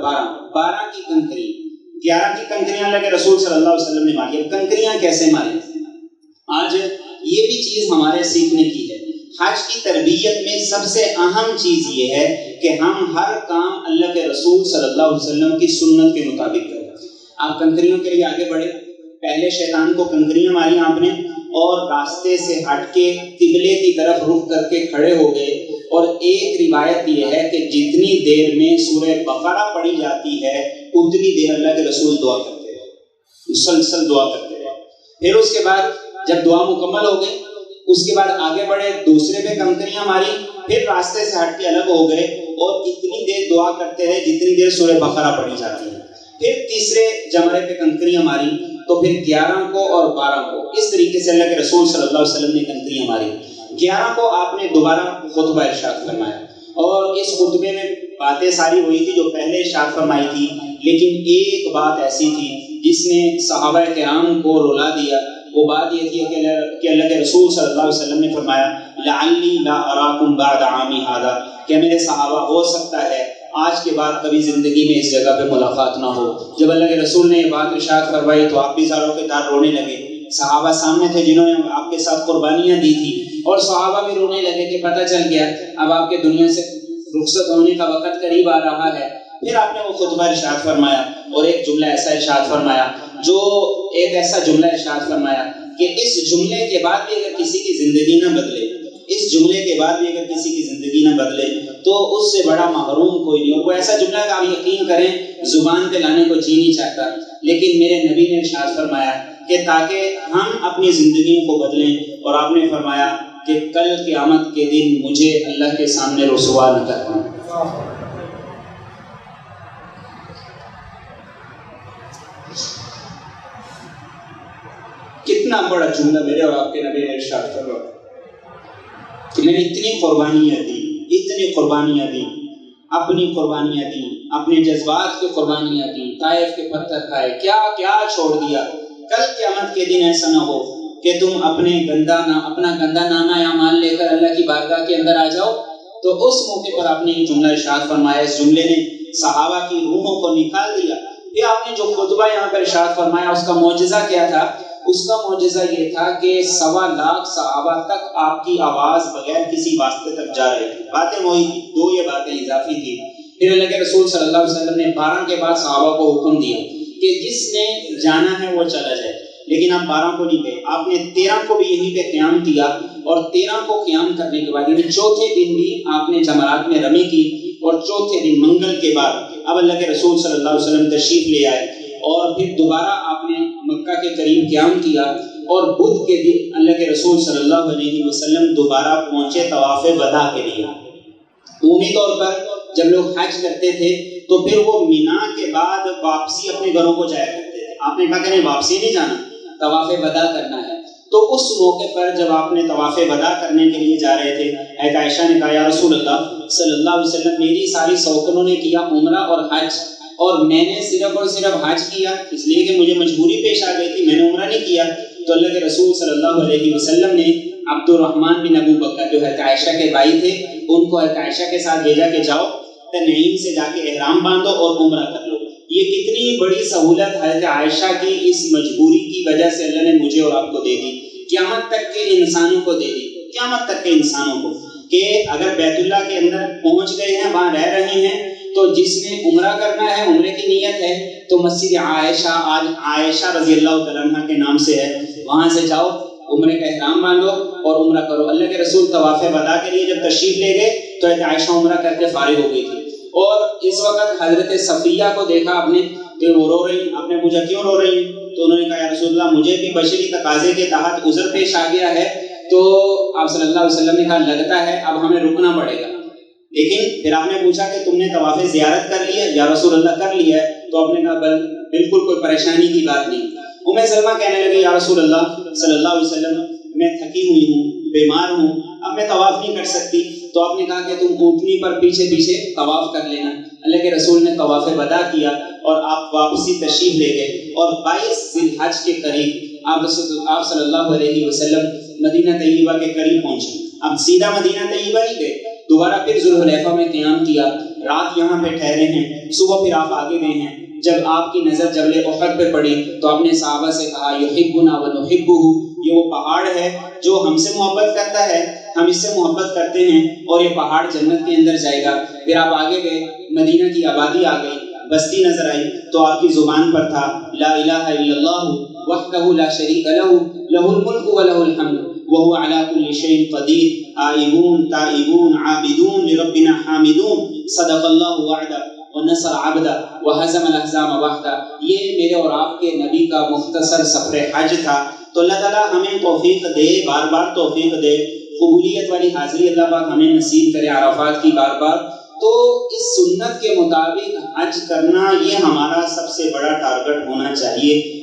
12 کی کنکری، 11 کی کنکریاں اللہ کے رسول صلی اللہ علیہ وسلم نے ماری۔ اب کنکریاں کیسے ماری؟ آج یہ بھی چیز ہمارے سیکھنے کی ہے۔ حج کی تربیت میں سب سے اہم چیز یہ ہے کہ ہم ہر کام اللہ کے رسول صلی اللہ علیہ وسلم کی سنت کے مطابق کریں۔ آپ کنکریوں کے لیے آگے بڑھے، پہلے شیطان کو کنکریاں ماری آپ نے اور راستے سے ہٹ کے قبلے کی طرف رخ کر کے کھڑے ہو گئے، اور ایک روایت یہ ہے کہ جتنی دیر میں سورہ بقرہ پڑھی جاتی ہے اتنی دیر اللہ کے رسول دعا کرتے رہے، مسلسل دعا کرتے رہے۔ پھر اس کے بعد جب دعا مکمل ہو گئی اس کے بعد آگے بڑھے، دوسرے پہ کنکریاں ماری، پھر راستے سے ہٹ کے الگ ہو گئے اور اتنی دیر دعا کرتے رہے جتنی دیر سورہ بقرہ پڑھی جاتی ہے۔ پھر تیسرے جمرے پہ کنکریاں ماری تو پھر 11 کو اور 12 کو اس طریقے سے اللہ کے رسول صلی اللہ علیہ وسلم نے کنکریاں ماری۔ 11 کو آپ نے دوبارہ خطبہ ارشاد فرمایا، اور اس خطبے میں باتیں ساری وہی تھی جو پہلے ارشاد فرمائی تھی، لیکن ایک بات ایسی تھی جس نے صحابہ کرام کو رلا دیا۔ وہ بات یہ تھی کہ اللہ کے رسول صلی اللہ علیہ وسلم نے فرمایا لعلی لا اراکم بعد عامی ھذا، کہ میرے صحابہ ہو سکتا ہے آج کے بعد کبھی زندگی میں اس جگہ پہ ملاقات نہ ہو۔ جب اللہ کے رسول نے یہ بات ارشاد فرمائی تو آپ بھی زاروں کے دار رونے لگے۔ صحابہ سامنے تھے جنہوں نے آپ کے ساتھ قربانیاں دی تھی، اور صحابہ بھی رونے لگے کہ پتہ چل گیا اب آپ کے دنیا سے رخصت ہونے کا وقت قریب آ رہا ہے۔ پھر آپ نے وہ خطبہ ارشاد فرمایا اور ایک جملہ ایسا ارشاد فرمایا، جو ایک ایسا جملہ ارشاد فرمایا کہ اس جملے کے بعد بھی اگر کسی کی زندگی نہ بدلے، اس جملے کے بعد بھی اگر کسی کی زندگی نہ بدلے تو اس سے بڑا محروم کوئی نہیں۔ اور وہ ایسا جملہ کہ آپ یقین کریں زبان پہ لانے کو جی نہیں چاہتا، لیکن میرے نبی نے ارشاد فرمایا کہ تاکہ ہم اپنی زندگیوں کو بدلیں، اور آپ نے فرمایا کہ کل قیامت کے دن مجھے اللہ کے سامنے رسوا نہ کرنا۔ کتنا بڑا جملہ میرے اور آپ کے نبی نے ارشاد فرمایا کہ میں نے اتنی قربانیاں دی، اتنی قربانیاں دی، اپنی قربانیاں دی، اپنے جذبات کی قربانیاں دی، طائف کے پتھر کھائے، کیا کیا چھوڑ دیا۔ کل قیامت کے دن ایسا نہ ہو کہ تم اپنا گندا نامہ اعمال لے کر اللہ کی بارگاہ کے اندر آ جاؤ۔ تو اس موقع پر آپ نے یہ جملہ ارشاد فرمایا، اس جملے نے صحابہ کی روحوں کو نکال دیا۔ یہ آپ نے جو خطبہ یہاں پر ارشاد فرمایا اس کا معجزہ کیا تھا؟ اس کا معجزہ یہ تھا کہ 1.25 لاکھ صحابہ تک آپ کی آواز بغیر کسی واسطے تک جا رہی تھی۔ باتیں وہی تھی، دو یہ باتیں اضافی تھی۔ پھر اللہ کے رسول صلی اللہ علیہ وسلم نے 12 کے بعد صحابہ کو حکم دیا کہ جس نے جانا ہے وہ چلا جائے، لیکن آپ 12 کو نہیں گئے، آپ نے 13 کو بھی یہیں پہ قیام کیا، اور 13 کو قیام کرنے کے بعد یعنی چوتھے دن بھی آپ نے جمرات میں رمی کی، اور چوتھے دن منگل کے بعد اب اللہ کے رسول صلی اللہ علیہ وسلم تشریف لے آئے، اور پھر دوبارہ آپ نے مکہ کے قریب قیام کیا، اور بدھ کے دن اللہ کے رسول صلی اللہ علیہ وسلم دوبارہ پہنچے طواف وداع کے لیے۔ عمومی طور پر جب لوگ حج کرتے تھے تو پھر وہ مینا کے بعد واپسی اپنے گھروں کو جایا کرتے تھے۔ آپ نے کہا کہ نہیں، واپسی نہیں جانا، طواف وداع کرنا ہے۔ تو اس موقع پر جب آپ نے طواف وداع کرنے کے لیے جا رہے تھے، ایک عائشہ نے کہا یا رسول اللہ صلی اللہ علیہ وسلم، میری ساری سوکنوں نے کیا عمرہ اور حج، اور میں نے صرف اور صرف حج کیا اس لیے کہ مجھے مجبوری پیش آ گئی تھی، میں نے عمرہ نہیں کیا۔ تو اللہ کے رسول صلی اللہ علیہ وسلم نے عبد الرحمن بن ابو بکر جو حضرت عائشہ کے بھائی تھے ان کو حضرت عائشہ کے ساتھ بھیجا کہ جاؤ تنعیم سے جا کے احرام باندھو اور عمرہ کر لو۔ یہ کتنی بڑی سہولت حضرت عائشہ کی اس مجبوری کی وجہ سے اللہ نے مجھے اور آپ کو دے دی، قیامت تک کے انسانوں کو دے دی، قیامت تک کے انسانوں کو، کہ اگر بیت اللہ کے اندر پہنچ گئے ہیں، وہاں رہ رہے ہیں، تو جس نے عمرہ کرنا ہے، عمرے کی نیت ہے، تو مسجد عائشہ آج عائشہ رضی اللہ تعالیٰ عنہ کے نام سے ہے، وہاں سے جاؤ، عمرے کا احرام باندھو اور عمرہ کرو۔ اللہ کے رسول طواف وداع کے لیے جب تشریف لے گئے تو عائشہ عمرہ کر کے فارغ ہو گئی تھی، اور اس وقت حضرت صفیہ کو دیکھا آپ نے کہ وہ رو رہی، آپ نے پوچھا کیوں رو رہی ہیں؟ تو انہوں نے کہا یا رسول اللہ مجھے بھی بشری تقاضے کے تحت عذر پیش آ گیا ہے۔ تو آپ صلی اللہ علیہ وسلم نے کہا لگتا ہے اب ہمیں رکنا پڑے گا، لیکن پھر آپ نے پوچھا کہ تم نے طواف زیارت کر لیا یا رسول اللہ کر لیا ہے؟ تو آپ نے کہا بالکل کوئی پریشانی کی بات نہیں۔ ام سلمہ کہنے لگی یا رسول اللہ صلی اللہ علیہ وسلم میں تھکی ہوئی ہوں، بیمار ہوں، اب میں طواف نہیں کر سکتی۔ تو آپ نے کہا کہ تم اونٹنی پر پیچھے پیچھے طواف کر لینا۔ اللہ کے رسول نے طواف وداع کیا اور آپ واپسی تشریف لے گئے، اور 22 ذی الحج کے قریب آپ صلی اللہ علیہ وسلم مدینہ طیبہ کے قریب پہنچے۔ اب سیدھا مدینہ طیبہ نہیں گئے، دوبارہ پھر ذوالحلیفہ میں قیام کیا، رات یہاں پہ ٹھہرے ہیں، صبح پھر آپ آگے گئے ہیں۔ جب آپ کی نظر جبل احد پہ پڑی تو آپ نے صحابہ سے کہا یحبنا ونحبہ، یہ وہ پہاڑ ہے جو ہم سے محبت کرتا ہے، ہم اس سے محبت کرتے ہیں، اور یہ پہاڑ جنت کے اندر جائے گا۔ پھر آپ آگے گئے، مدینہ کی آبادی آ گئی، بستی نظر آئی، تو آپ کی زبان پر تھا لا الہ الا اللہ وحدہ لا شریک لہ لہ الملک ولہ الحمد وهو على كل شيء قدیر آئبون تائبون عابدون لربنا حامدون صدق اللہ وعدہ ونصر عبدہ وہزم الاحزاب وحدہ۔ یہ میرے اور آپ کے نبی کا مختصر سفر حج تھا۔ تو اللہ تعالیٰ ہمیں توفیق دے، بار بار توفیق دے، قبولیت والی حاضری اللہ پاک ہمیں نصیب کرے عرفات کی بار بار۔ تو اس سنت کے مطابق حج کرنا یہ ہمارا سب سے بڑا ٹارگٹ ہونا چاہیے۔